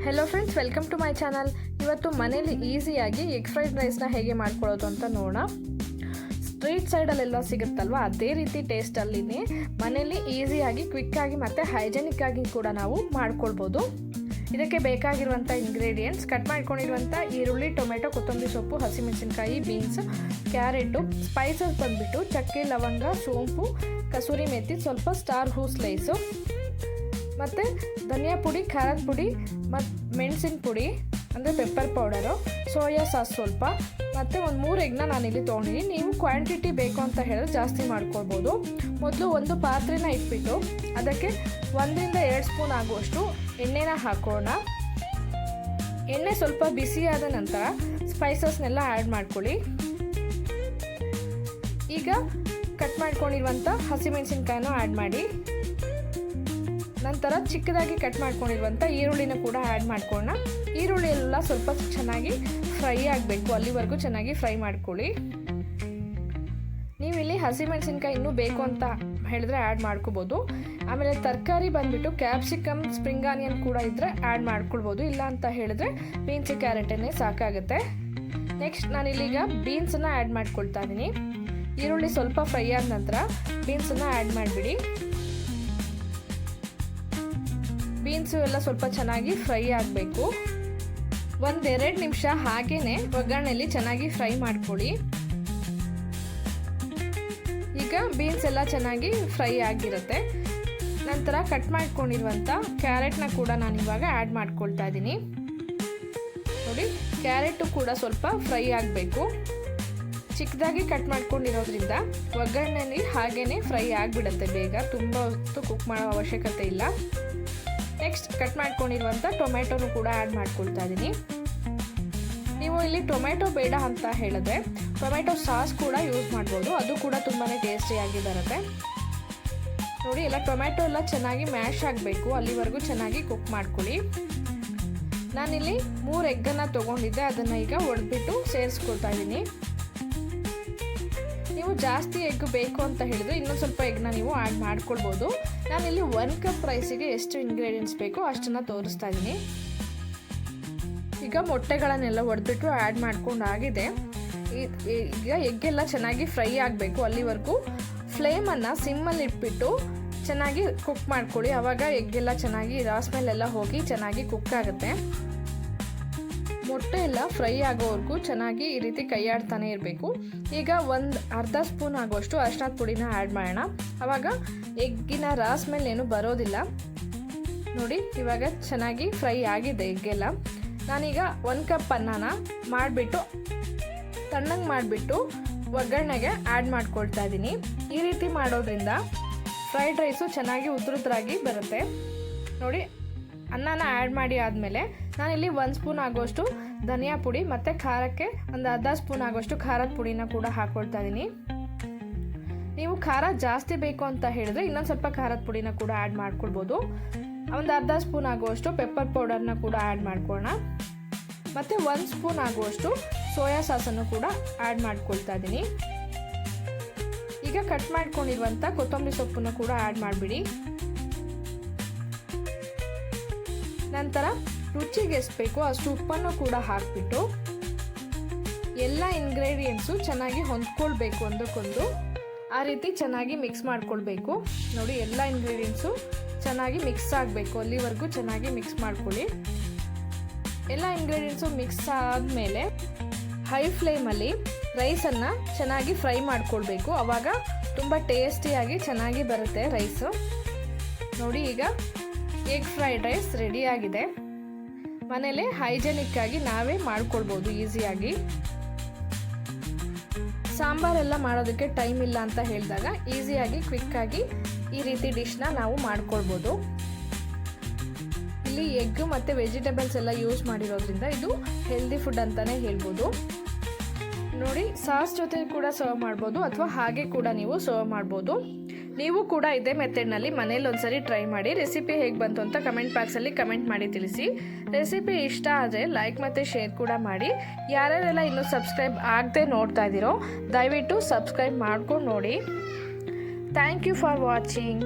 Hello friends, welcome to my channel. ಇವತ್ತು ಮನೇಲಿ ಈಸಿಯಾಗಿ ಎಗ್ ಫ್ರೈಡ್ ರೈಸ್ನ ಹೇಗೆ ಮಾಡ್ಕೊಳ್ಳೋದು ಅಂತ ನೋಡೋಣ. ಸ್ಟ್ರೀಟ್ ಸೈಡಲ್ಲೆಲ್ಲ ಸಿಗುತ್ತಲ್ವ, ಅದೇ ರೀತಿ ಟೇಸ್ಟಲ್ಲಿನೇ ಮನೇಲಿ ಈಸಿಯಾಗಿ, ಕ್ವಿಕ್ಕಾಗಿ ಮತ್ತು ಹೈಜೆನಿಕ್ ಆಗಿ ಕೂಡ ನಾವು ಮಾಡ್ಕೊಳ್ಬೋದು. ಇದಕ್ಕೆ ಬೇಕಾಗಿರುವಂಥ ಇಂಗ್ರೀಡಿಯೆಂಟ್ಸ್: ಕಟ್ ಮಾಡ್ಕೊಂಡಿರುವಂಥ ಈರುಳ್ಳಿ, ಟೊಮೆಟೊ, ಕೊತ್ತಂಬರಿ ಸೊಪ್ಪು, ಹಸಿಮೆಣಸಿನ್ಕಾಯಿ, ಬೀನ್ಸ್, ಕ್ಯಾರೆಟು. ಸ್ಪೈಸಸ್ ಬಂದುಬಿಟ್ಟು ಚಕ್ಕೆ, ಲವಂಗ, ಸೋಂಪು, ಕಸೂರಿ ಮೆಥಿ, ಸ್ವಲ್ಪ ಸ್ಟಾರ್ ಹೂ ಸ್ಲೈಸು, ಮತ್ತು ಧನಿಯಾ ಪುಡಿ, ಖಾರದ ಪುಡಿ, ಮತ್ತು ಮೆಣಸಿನ ಪುಡಿ ಅಂದರೆ ಪೆಪ್ಪರ್ ಪೌಡರು, ಸೋಯಾ ಸಾಸ್ ಸ್ವಲ್ಪ, ಮತ್ತು ಒಂದು 3 ಎಗ್ನ ನಾನಿಲ್ಲಿ ತೊಗೊಂಡಿದ್ದೀನಿ. ನೀವು ಕ್ವಾಂಟಿಟಿ ಬೇಕು ಅಂತ ಹೇಳಿದ್ರೆ ಜಾಸ್ತಿ ಮಾಡ್ಕೊಳ್ಬೋದು. ಮೊದಲು ಒಂದು ಪಾತ್ರೆನ ಇಟ್ಬಿಟ್ಟು ಅದಕ್ಕೆ 1-2 ಸ್ಪೂನ್ ಆಗುವಷ್ಟು ಎಣ್ಣೆನ ಹಾಕೋಣ. ಎಣ್ಣೆ ಸ್ವಲ್ಪ ಬಿಸಿಯಾದ ನಂತರ ಸ್ಪೈಸಸ್ನೆಲ್ಲ ಆ್ಯಡ್ ಮಾಡ್ಕೊಳ್ಳಿ. ಈಗ ಕಟ್ ಮಾಡ್ಕೊಂಡಿರುವಂಥ ಹಸಿಮೆಣಸಿನ್ಕಾಯಿನೂ ಆ್ಯಡ್ ಮಾಡಿ. ನಂತರ ಚಿಕ್ಕದಾಗಿ ಕಟ್ ಮಾಡ್ಕೊಂಡಿರುವಂಥ ಈರುಳ್ಳಿನ ಕೂಡ ಆ್ಯಡ್ ಮಾಡ್ಕೊಳ್ಳೋಣ. ಈರುಳ್ಳಿ ಎಲ್ಲ ಸ್ವಲ್ಪ ಚೆನ್ನಾಗಿ ಫ್ರೈ ಆಗಬೇಕು, ಅಲ್ಲಿವರೆಗೂ ಚೆನ್ನಾಗಿ ಫ್ರೈ ಮಾಡ್ಕೊಳ್ಳಿ. ನೀವು ಇಲ್ಲಿ ಹಸಿಮೆಣಸಿನ್ಕಾಯಿ ಇನ್ನೂ ಬೇಕು ಅಂತ ಹೇಳಿದ್ರೆ ಆ್ಯಡ್ ಮಾಡ್ಕೋಬೋದು. ಆಮೇಲೆ ತರಕಾರಿ ಬಂದುಬಿಟ್ಟು ಕ್ಯಾಪ್ಸಿಕಮ್, ಸ್ಪ್ರಿಂಗ್ ಆನಿಯನ್ ಕೂಡ ಇದ್ದರೆ ಆ್ಯಡ್ ಮಾಡ್ಕೊಳ್ಬೋದು. ಇಲ್ಲ ಅಂತ ಹೇಳಿದ್ರೆ ಬೀನ್ಸ್, ಕ್ಯಾರೆಟನ್ನೇ ಸಾಕಾಗುತ್ತೆ. ನೆಕ್ಸ್ಟ್ ನಾನಿಲ್ಲೀಗ ಬೀನ್ಸನ್ನು ಆ್ಯಡ್ ಮಾಡ್ಕೊಳ್ತಾ ಇದ್ದೀನಿ. ಈರುಳ್ಳಿ ಸ್ವಲ್ಪ ಫ್ರೈ ಆದ ನಂತರ ಬೀನ್ಸನ್ನು ಆ್ಯಡ್ ಮಾಡಿಬಿಡಿ. ಬೀನ್ಸು ಎಲ್ಲ ಸ್ವಲ್ಪ ಚೆನ್ನಾಗಿ ಫ್ರೈ ಆಗಬೇಕು. 1-2 ನಿಮಿಷ ಹಾಗೇ ಒಗ್ಗರಣೆಯಲ್ಲಿ ಚೆನ್ನಾಗಿ ಫ್ರೈ ಮಾಡ್ಕೊಳ್ಳಿ. ಈಗ ಬೀನ್ಸ್ ಎಲ್ಲ ಚೆನ್ನಾಗಿ ಫ್ರೈ ಆಗಿರುತ್ತೆ. ನಂತರ ಕಟ್ ಮಾಡ್ಕೊಂಡಿರುವಂಥ ಕ್ಯಾರೆಟ್ನ ಕೂಡ ನಾನು ಇವಾಗ ಆ್ಯಡ್ ಮಾಡ್ಕೊಳ್ತಾ ಇದ್ದೀನಿ. ನೋಡಿ, ಕ್ಯಾರೆಟು ಕೂಡ ಸ್ವಲ್ಪ ಫ್ರೈ ಆಗಬೇಕು. ಚಿಕ್ಕದಾಗಿ ಕಟ್ ಮಾಡ್ಕೊಂಡಿರೋದ್ರಿಂದ ಒಗ್ಗರಣೆಯಲ್ಲಿ ಹಾಗೇ ಫ್ರೈ ಆಗಿಬಿಡುತ್ತೆ ಬೇಗ, ತುಂಬ ಹೊತ್ತು ಕುಕ್ ಮಾಡೋ ಅವಶ್ಯಕತೆ ಇಲ್ಲ. ನೆಕ್ಸ್ಟ್ ಕಟ್ ಮಾಡ್ಕೊಂಡಿರುವಂಥ ಟೊಮೆಟೊನು ಕೂಡ ಆ್ಯಡ್ ಮಾಡ್ಕೊಳ್ತಾ ಇದ್ದೀನಿ. ನೀವು ಇಲ್ಲಿ ಟೊಮೆಟೊ ಬೇಡ ಅಂತ ಹೇಳಿದ್ರೆ ಟೊಮೆಟೊ ಸಾಸ್ ಕೂಡ ಯೂಸ್ ಮಾಡ್ಬೋದು, ಅದು ಕೂಡ ತುಂಬಾ ಟೇಸ್ಟಿಯಾಗಿ ಬರುತ್ತೆ. ನೋಡಿ, ಎಲ್ಲ ಟೊಮೆಟೊ ಎಲ್ಲ ಚೆನ್ನಾಗಿ ಮ್ಯಾಶ್ ಆಗಬೇಕು, ಅಲ್ಲಿವರೆಗೂ ಚೆನ್ನಾಗಿ ಕುಕ್ ಮಾಡ್ಕೊಳ್ಳಿ. ನಾನಿಲ್ಲಿ 3 ಎಗ್ಗನ್ನು ತೊಗೊಂಡಿದ್ದೆ, ಅದನ್ನು ಈಗ ಒಡೆದ್ಬಿಟ್ಟು ಸೇರಿಸ್ಕೊಳ್ತಾ ಇದ್ದೀನಿ. ನೀವು ಜಾಸ್ತಿ ಎಗ್ ಬೇಕು ಅಂತ ಹೇಳಿದ್ರೆ ಇನ್ನೊಂದು ಸ್ವಲ್ಪ ಎಗ್ನ ನೀವು ಆ್ಯಡ್ ಮಾಡ್ಕೊಳ್ಬೋದು. ನಾನಿಲ್ಲಿ 1 ಕಪ್ ರೈಸಿಗೆ ಎಷ್ಟು ಇಂಗ್ರೀಡಿಯೆಂಟ್ಸ್ ಬೇಕೋ ಅಷ್ಟನ್ನು ತೋರಿಸ್ತಾ ಇದ್ದೀನಿ. ಈಗ ಮೊಟ್ಟೆಗಳನ್ನೆಲ್ಲ ಒಡೆದ್ಬಿಟ್ಟು ಆ್ಯಡ್ ಮಾಡ್ಕೊಂಡಾಗಿದೆ. ಈಗ ಎಗ್ಗೆಲ್ಲ ಚೆನ್ನಾಗಿ ಫ್ರೈ ಆಗಬೇಕು, ಅಲ್ಲಿವರೆಗೂ ಫ್ಲೇಮನ್ನು ಸಿಮ್ಮಲ್ಲಿ ಇಟ್ಬಿಟ್ಟು ಚೆನ್ನಾಗಿ ಕುಕ್ ಮಾಡ್ಕೊಳ್ಳಿ. ಆವಾಗ ಎಗ್ಗೆಲ್ಲ ಚೆನ್ನಾಗಿ ಸ್ಮೆಲ್ಲೆಲ್ಲ ಹೋಗಿ ಚೆನ್ನಾಗಿ ಕುಕ್ ಆಗುತ್ತೆ. ಮೊಟ್ಟೆ ಎಲ್ಲ ಫ್ರೈ ಆಗೋವರೆಗೂ ಚೆನ್ನಾಗಿ ಈ ರೀತಿ ಕೈಯಾಡ್ತಾನೆ ಇರಬೇಕು. ಈಗ 1/2 ಸ್ಪೂನ್ ಆಗುವಷ್ಟು ಅರಿಶಿಣದ ಪುಡಿನ ಆ್ಯಡ್ ಮಾಡೋಣ. ಆವಾಗ ಎಗ್ಗಿನ ಸ್ಮೆಲ್ ಏನು ಬರೋದಿಲ್ಲ. ನೋಡಿ, ಇವಾಗ ಚೆನ್ನಾಗಿ ಫ್ರೈ ಆಗಿದೆ ಎಗ್ಗೆಲ್ಲ. ನಾನೀಗ 1 ಕಪ್ ಅನ್ನನ ಮಾಡಿಬಿಟ್ಟು ತಣ್ಣಗೆ ಮಾಡಿಬಿಟ್ಟು ಒಗ್ಗರಣೆಗೆ ಆ್ಯಡ್ ಮಾಡ್ಕೊಳ್ತಾ ಇದ್ದೀನಿ. ಈ ರೀತಿ ಮಾಡೋದ್ರಿಂದ ಫ್ರೈಡ್ ರೈಸು ಚೆನ್ನಾಗಿ ಉದ್ರುದ್ರಾಗಿ ಬರುತ್ತೆ. ನೋಡಿ, ಅನ್ನನ ಆ್ಯಡ್ ಮಾಡಿ ಆದಮೇಲೆ ನಾನಿಲ್ಲಿ 1 ಸ್ಪೂನ್ ಆಗುವಷ್ಟು ಧನಿಯಾ ಪುಡಿ ಮತ್ತು ಖಾರಕ್ಕೆ 1/2 ಸ್ಪೂನ್ ಆಗುವಷ್ಟು ಖಾರದ ಪುಡಿನ ಕೂಡ ಹಾಕ್ಕೊಳ್ತಾ ಇದ್ದೀನಿ. ನೀವು ಖಾರ ಜಾಸ್ತಿ ಬೇಕು ಅಂತ ಹೇಳಿದ್ರೆ ಇನ್ನೊಂದು ಸ್ವಲ್ಪ ಖಾರದ ಪುಡಿನ ಕೂಡ ಆ್ಯಡ್ ಮಾಡ್ಕೊಳ್ಬೋದು. 1/2 ಸ್ಪೂನ್ ಆಗುವಷ್ಟು ಪೆಪ್ಪರ್ ಪೌಡರ್ನ ಕೂಡ ಆ್ಯಡ್ ಮಾಡ್ಕೊಳ್ಳೋಣ. ಮತ್ತು 1 ಸ್ಪೂನ್ ಆಗುವಷ್ಟು ಸೋಯಾ ಸಾಸನ್ನು ಕೂಡ ಆ್ಯಡ್ ಮಾಡ್ಕೊಳ್ತಾ ಇದ್ದೀನಿ. ಈಗ ಕಟ್ ಮಾಡ್ಕೊಂಡಿರುವಂಥ ಕೊತ್ತಂಬರಿ ಸೊಪ್ಪನ್ನು ಕೂಡ ಆ್ಯಡ್ ಮಾಡಿಬಿಡಿ. ನಂತರ ರುಚಿಗೆ ಎಷ್ಟು ಬೇಕೋ ಅಷ್ಟು ಉಪ್ಪನ್ನು ಕೂಡ ಹಾಕಿಬಿಟ್ಟು ಎಲ್ಲ ಇಂಗ್ರೀಡಿಯೆಂಟ್ಸು ಚೆನ್ನಾಗಿ ಹೊಂದ್ಕೊಳ್ಬೇಕು, ಒಂದಕ್ಕೊಂದು ಆ ರೀತಿ ಚೆನ್ನಾಗಿ ಮಿಕ್ಸ್ ಮಾಡ್ಕೊಳ್ಬೇಕು. ನೋಡಿ, ಎಲ್ಲ ಇಂಗ್ರೀಡಿಯೆಂಟ್ಸು ಚೆನ್ನಾಗಿ ಮಿಕ್ಸ್ ಆಗಬೇಕು, ಅಲ್ಲಿವರೆಗೂ ಚೆನ್ನಾಗಿ ಮಿಕ್ಸ್ ಮಾಡ್ಕೊಳ್ಳಿ. ಎಲ್ಲ ಇಂಗ್ರೀಡಿಯೆಂಟ್ಸು ಮಿಕ್ಸ್ ಆದಮೇಲೆ ಹೈ ಫ್ಲೇಮಲ್ಲಿ ರೈಸನ್ನು ಚೆನ್ನಾಗಿ ಫ್ರೈ ಮಾಡ್ಕೊಳ್ಬೇಕು. ಆವಾಗ ತುಂಬ ಟೇಸ್ಟಿಯಾಗಿ ಚೆನ್ನಾಗಿ ಬರುತ್ತೆ ರೈಸು. ನೋಡಿ, ಈಗ ಎಗ್ ಫ್ರೈಡ್ ರೈಸ್ ರೆಡಿಯಾಗಿದೆ. ಮನೇಲೆ ಹೈಜೆನಿಕ್ ಆಗಿ ನಾವೇ ಮಾಡ್ಕೊಳ್ಬೋದು ಈಸಿಯಾಗಿ. ಸಾಂಬಾರೆಲ್ಲ ಮಾಡೋದಕ್ಕೆ ಟೈಮ್ ಇಲ್ಲ ಅಂತ ಹೇಳಿದಾಗ ಈಸಿಯಾಗಿ, ಕ್ವಿಕ್ಕಾಗಿ ಈ ರೀತಿ ಡಿಶ್ನ ನಾವು ಮಾಡ್ಕೊಳ್ಬೋದು. ಇಲ್ಲಿ ಎಗ್ ಮತ್ತು ವೆಜಿಟೇಬಲ್ಸ್ ಎಲ್ಲ ಯೂಸ್ ಮಾಡಿರೋದ್ರಿಂದ ಇದು ಹೆಲ್ದಿ ಫುಡ್ ಅಂತಲೇ ಹೇಳ್ಬೋದು. ನೋಡಿ, ಸಾಸ್ ಜೊತೆ ಕೂಡ ಸರ್ವ್ ಮಾಡ್ಬೋದು ಅಥವಾ ಹಾಗೆ ಕೂಡ ನೀವು ಸರ್ವ್ ಮಾಡ್ಬೋದು. ನೀವು ಕೂಡ ಇದೇ ಮೆಥಡ್ನಲ್ಲಿ ಮನೇಲಿ ಒಂದ್ಸರಿ ಟ್ರೈ ಮಾಡಿ. ರೆಸಿಪಿ ಹೇಗೆ ಬಂತು ಅಂತ ಕಮೆಂಟ್ ಬಾಕ್ಸಲ್ಲಿ ಕಮೆಂಟ್ ಮಾಡಿ ತಿಳಿಸಿ. ರೆಸಿಪಿ ಇಷ್ಟ ಆದರೆ ಲೈಕ್ ಮತ್ತು ಶೇರ್ ಕೂಡ ಮಾಡಿ. ಯಾರ್ಯಾರೆಲ್ಲ ಇನ್ನೂ ಸಬ್ಸ್ಕ್ರೈಬ್ ಆಗದೆ ನೋಡ್ತಾ ಇದ್ದೀರೋ ದಯವಿಟ್ಟು ಸಬ್ಸ್ಕ್ರೈಬ್ ಮಾಡ್ಕೊಂಡು ನೋಡಿ. Thank you for watching.